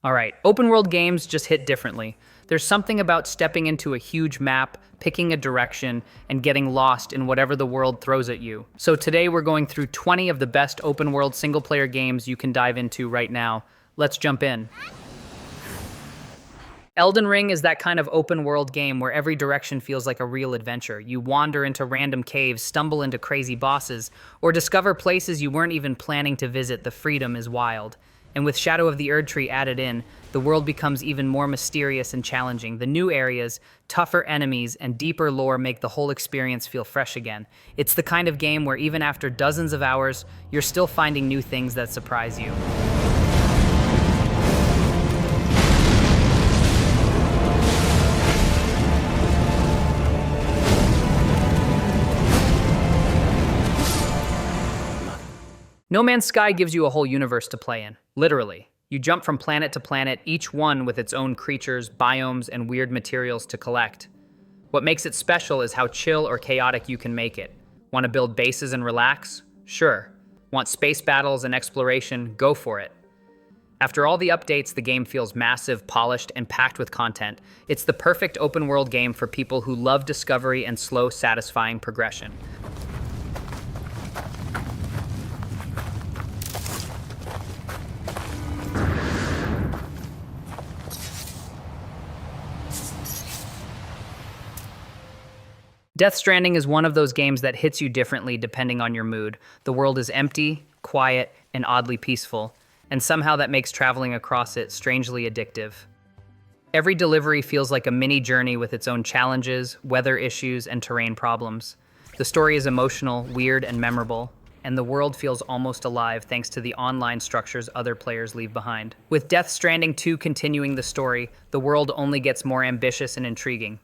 All right, open world games just hit differently. There's something about stepping into a huge map, picking a direction, and getting lost in whatever the world throws at you. So today we're going through 20 of the best open world single player games you can dive into right now. Let's jump in. Elden Ring is that kind of open world game where every direction feels like a real adventure. You wander into random caves, stumble into crazy bosses, or discover places you weren't even planning to visit. The freedom is wild. And with Shadow of the Erdtree added in, the world becomes even more mysterious and challenging. The new areas, tougher enemies, and deeper lore make the whole experience feel fresh again. It's the kind of game where even after dozens of hours, you're still finding new things that surprise you. No Man's Sky gives you a whole universe to play in, literally. You jump from planet to planet, each one with its own creatures, biomes, and weird materials to collect. What makes it special is how chill or chaotic you can make it. Want to build bases and relax? Sure. Want space battles and exploration? Go for it. After all the updates, the game feels massive, polished, and packed with content. It's the perfect open world game for people who love discovery and slow, satisfying progression. Death Stranding is one of those games that hits you differently depending on your mood. The world is empty, quiet, and oddly peaceful, and somehow that makes traveling across it strangely addictive. Every delivery feels like a mini journey with its own challenges, weather issues, and terrain problems. The story is emotional, weird, and memorable, and the world feels almost alive thanks to the online structures other players leave behind. With Death Stranding 2 continuing the story, the world only gets more ambitious and intriguing.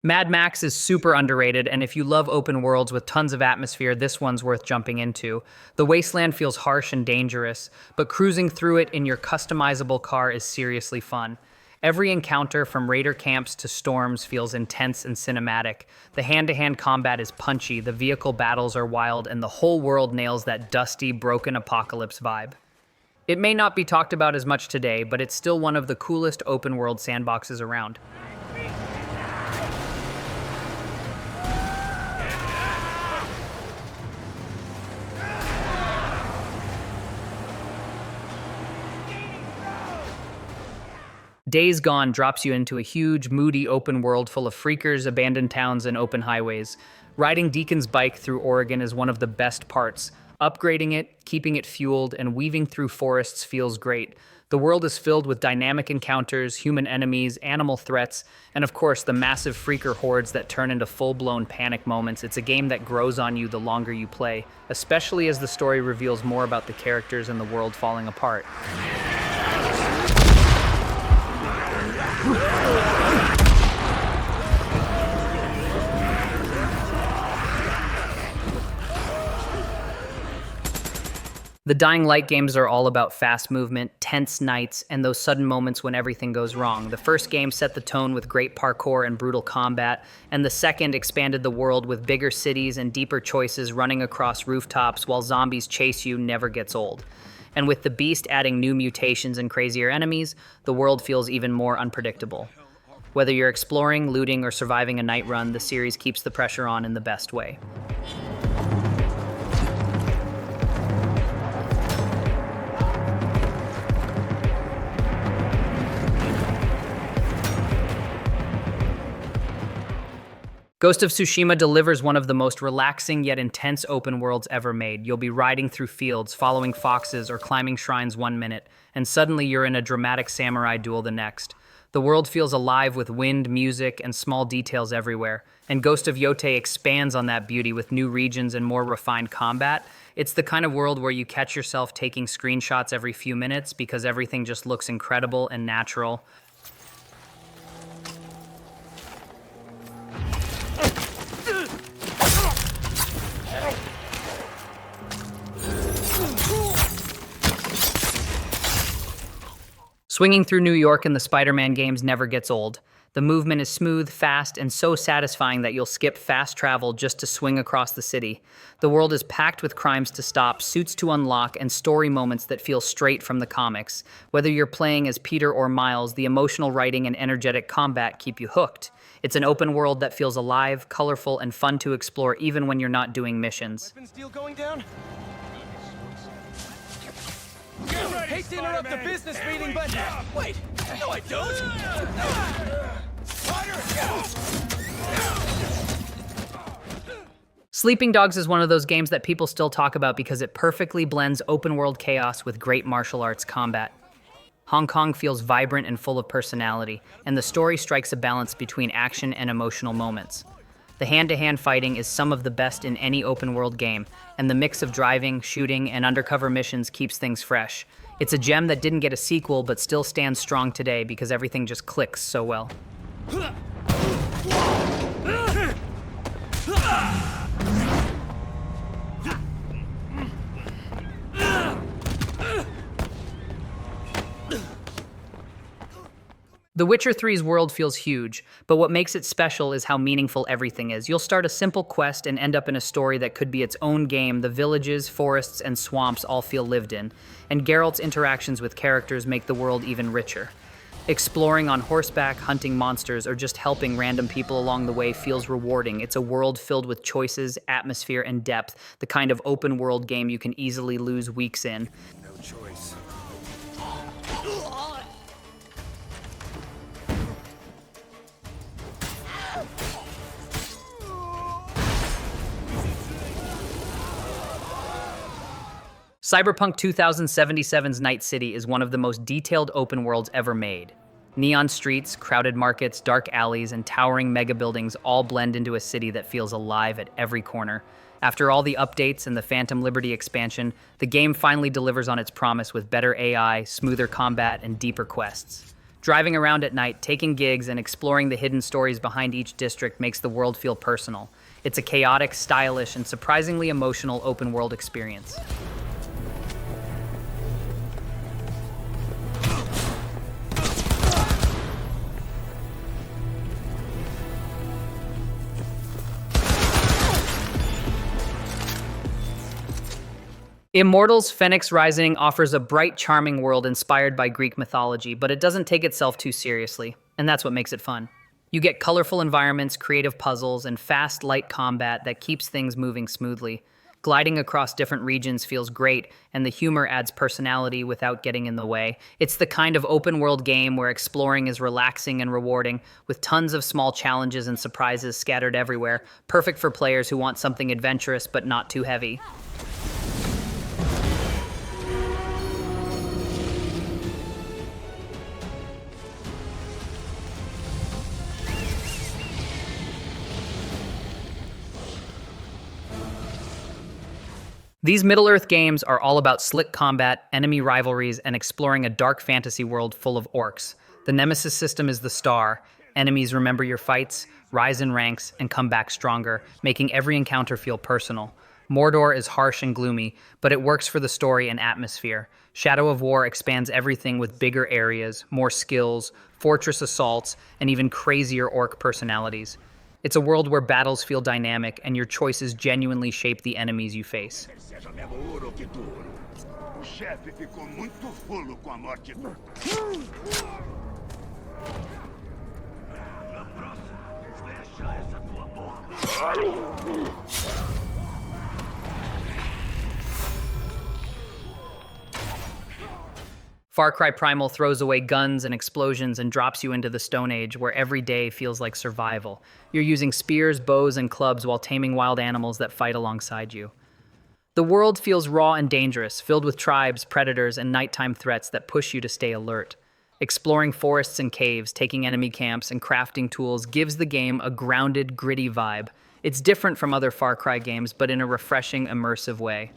Mad Max is super underrated, and if you love open worlds with tons of atmosphere, this one's worth jumping into. The wasteland feels harsh and dangerous, but cruising through it in your customizable car is seriously fun. Every encounter, from raider camps to storms, feels intense and cinematic. The hand-to-hand combat is punchy, the vehicle battles are wild, and the whole world nails that dusty, broken apocalypse vibe. It may not be talked about as much today, but it's still one of the coolest open world sandboxes around. Days Gone drops you into a huge, moody open world full of freakers, abandoned towns, and open highways. Riding Deacon's bike through Oregon is one of the best parts. Upgrading it, keeping it fueled, and weaving through forests feels great. The world is filled with dynamic encounters, human enemies, animal threats, and of course the massive freaker hordes that turn into full-blown panic moments. It's a game that grows on you the longer you play, especially as the story reveals more about the characters and the world falling apart. The Dying Light games are all about fast movement, tense nights, and those sudden moments when everything goes wrong. The first game set the tone with great parkour and brutal combat, and the second expanded the world with bigger cities and deeper choices. Running across rooftops while zombies chase you never gets old. And with the Beast adding new mutations and crazier enemies, the world feels even more unpredictable. Whether you're exploring, looting, or surviving a night run, the series keeps the pressure on in the best way. Ghost of Tsushima delivers one of the most relaxing yet intense open worlds ever made. You'll be riding through fields, following foxes, or climbing shrines one minute, and suddenly you're in a dramatic samurai duel the next. The world feels alive with wind, music, and small details everywhere, and Ghost of Yotei expands on that beauty with new regions and more refined combat. It's the kind of world where you catch yourself taking screenshots every few minutes because everything just looks incredible and natural. Swinging through New York in the Spider-Man games never gets old. The movement is smooth, fast, and so satisfying that you'll skip fast travel just to swing across the city. The world is packed with crimes to stop, suits to unlock, and story moments that feel straight from the comics. Whether you're playing as Peter or Miles, the emotional writing and energetic combat keep you hooked. It's an open world that feels alive, colorful, and fun to explore even when you're not doing missions. Weapons deal going down? Ready, Hate to interrupt the Spider-Man. business Here meeting, we but... go. Wait! No, I don't! Sleeping Dogs is one of those games that people still talk about because it perfectly blends open-world chaos with great martial arts combat. Hong Kong feels vibrant and full of personality, and the story strikes a balance between action and emotional moments. The hand-to-hand fighting is some of the best in any open-world game, and the mix of driving, shooting, and undercover missions keeps things fresh. It's a gem that didn't get a sequel but still stands strong today because everything just clicks so well. The Witcher 3's world feels huge, but what makes it special is how meaningful everything is. You'll start a simple quest and end up in a story that could be its own game. The villages, forests, and swamps all feel lived in, and Geralt's interactions with characters make the world even richer. Exploring on horseback, hunting monsters, or just helping random people along the way feels rewarding. It's a world filled with choices, atmosphere, and depth, the kind of open-world game you can easily lose weeks in. No choice. Cyberpunk 2077's Night City is one of the most detailed open worlds ever made. Neon streets, crowded markets, dark alleys, and towering mega buildings all blend into a city that feels alive at every corner. After all the updates and the Phantom Liberty expansion, the game finally delivers on its promise with better AI, smoother combat, and deeper quests. Driving around at night, taking gigs, and exploring the hidden stories behind each district makes the world feel personal. It's a chaotic, stylish, and surprisingly emotional open-world experience. Immortal's Fenyx Rising offers a bright, charming world inspired by Greek mythology, but it doesn't take itself too seriously, and that's what makes it fun. You get colorful environments, creative puzzles, and fast, light combat that keeps things moving smoothly. Gliding across different regions feels great, and the humor adds personality without getting in the way. It's the kind of open-world game where exploring is relaxing and rewarding, with tons of small challenges and surprises scattered everywhere, perfect for players who want something adventurous but not too heavy. These Middle-earth games are all about slick combat, enemy rivalries, and exploring a dark fantasy world full of orcs. The Nemesis system is the star. Enemies remember your fights, rise in ranks, and come back stronger, making every encounter feel personal. Mordor is harsh and gloomy, but it works for the story and atmosphere. Shadow of War expands everything with bigger areas, more skills, fortress assaults, and even crazier orc personalities. It's a world where battles feel dynamic and your choices genuinely shape the enemies you face. Seja mesmo ouro que duro. O chefe ficou muito fulo com a morte do... Na próxima, fecha essa tua boca. Far Cry Primal throws away guns and explosions and drops you into the Stone Age, where every day feels like survival. You're using spears, bows, and clubs while taming wild animals that fight alongside you. The world feels raw and dangerous, filled with tribes, predators, and nighttime threats that push you to stay alert. Exploring forests and caves, taking enemy camps, and crafting tools gives the game a grounded, gritty vibe. It's different from other Far Cry games, but in a refreshing, immersive way.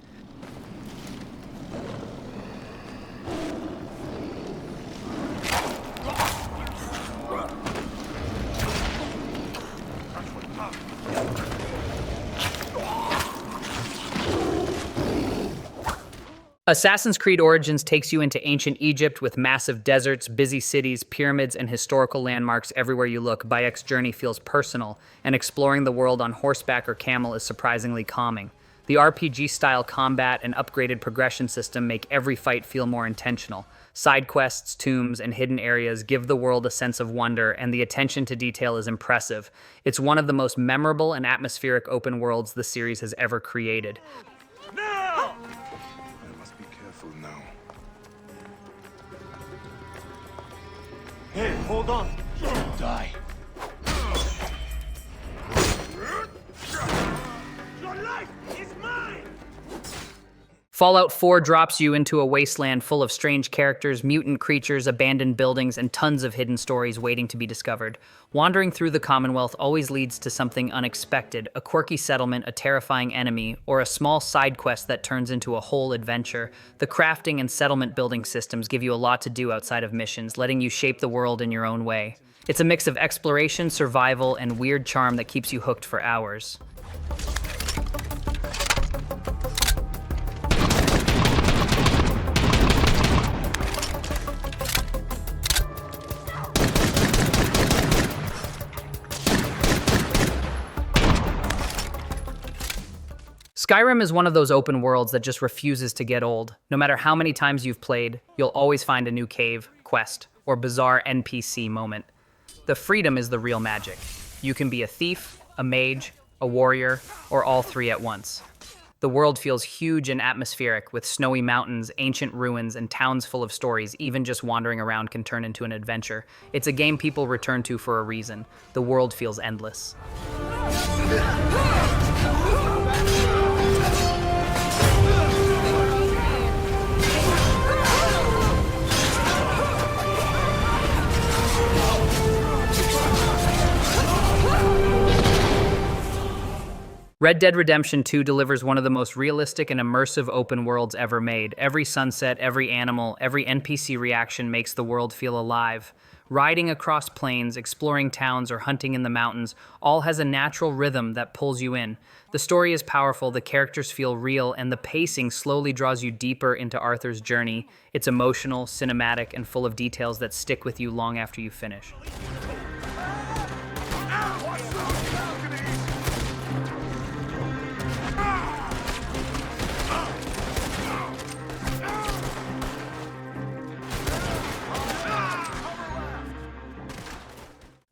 Assassin's Creed Origins takes you into ancient Egypt with massive deserts, busy cities, pyramids, and historical landmarks everywhere you look. Bayek's journey feels personal, and exploring the world on horseback or camel is surprisingly calming. The RPG-style combat and upgraded progression system make every fight feel more intentional. Side quests, tombs, and hidden areas give the world a sense of wonder, and the attention to detail is impressive. It's one of the most memorable and atmospheric open worlds the series has ever created. Now! I must be careful now. Hey, hold on. Don't die. Your life is mine! Fallout 4 drops you into a wasteland full of strange characters, mutant creatures, abandoned buildings, and tons of hidden stories waiting to be discovered. Wandering through the Commonwealth always leads to something unexpected, a quirky settlement, a terrifying enemy, or a small side quest that turns into a whole adventure. The crafting and settlement building systems give you a lot to do outside of missions, letting you shape the world in your own way. It's a mix of exploration, survival, and weird charm that keeps you hooked for hours. Skyrim is one of those open worlds that just refuses to get old. No matter how many times you've played, you'll always find a new cave, quest, or bizarre NPC moment. The freedom is the real magic. You can be a thief, a mage, a warrior, or all three at once. The world feels huge and atmospheric, with snowy mountains, ancient ruins, and towns full of stories. Even just wandering around can turn into an adventure. It's a game people return to for a reason. The world feels endless. Red Dead Redemption 2 delivers one of the most realistic and immersive open worlds ever made. Every sunset, every animal, every NPC reaction makes the world feel alive. Riding across plains, exploring towns, or hunting in the mountains all has a natural rhythm that pulls you in. The story is powerful, the characters feel real, and the pacing slowly draws you deeper into Arthur's journey. It's emotional, cinematic, and full of details that stick with you long after you finish.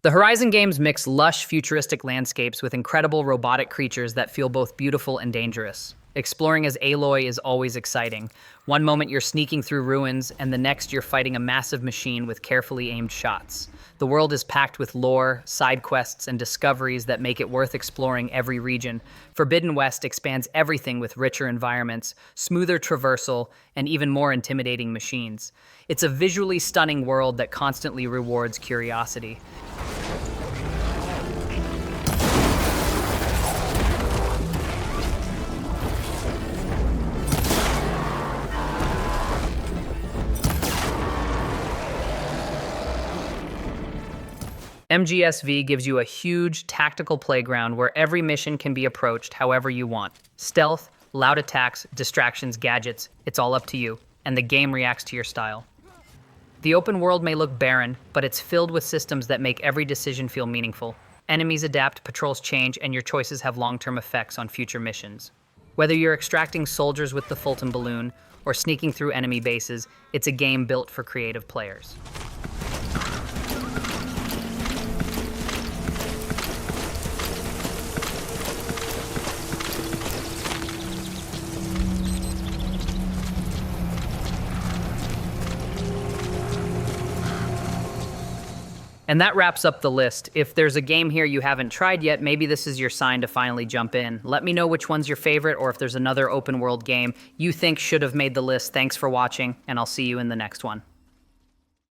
The Horizon games mix lush, futuristic landscapes with incredible robotic creatures that feel both beautiful and dangerous. Exploring as Aloy is always exciting. One moment you're sneaking through ruins, and the next you're fighting a massive machine with carefully aimed shots. The world is packed with lore, side quests, and discoveries that make it worth exploring every region. Forbidden West expands everything with richer environments, smoother traversal, and even more intimidating machines. It's a visually stunning world that constantly rewards curiosity. MGSV gives you a huge, tactical playground where every mission can be approached however you want. Stealth, loud attacks, distractions, gadgets, it's all up to you, and the game reacts to your style. The open world may look barren, but it's filled with systems that make every decision feel meaningful. Enemies adapt, patrols change, and your choices have long-term effects on future missions. Whether you're extracting soldiers with the Fulton balloon or sneaking through enemy bases, it's a game built for creative players. And that wraps up the list. If there's a game here you haven't tried yet, maybe this is your sign to finally jump in. Let me know which one's your favorite, or if there's another open world game you think should have made the list. Thanks for watching, and I'll see you in the next one.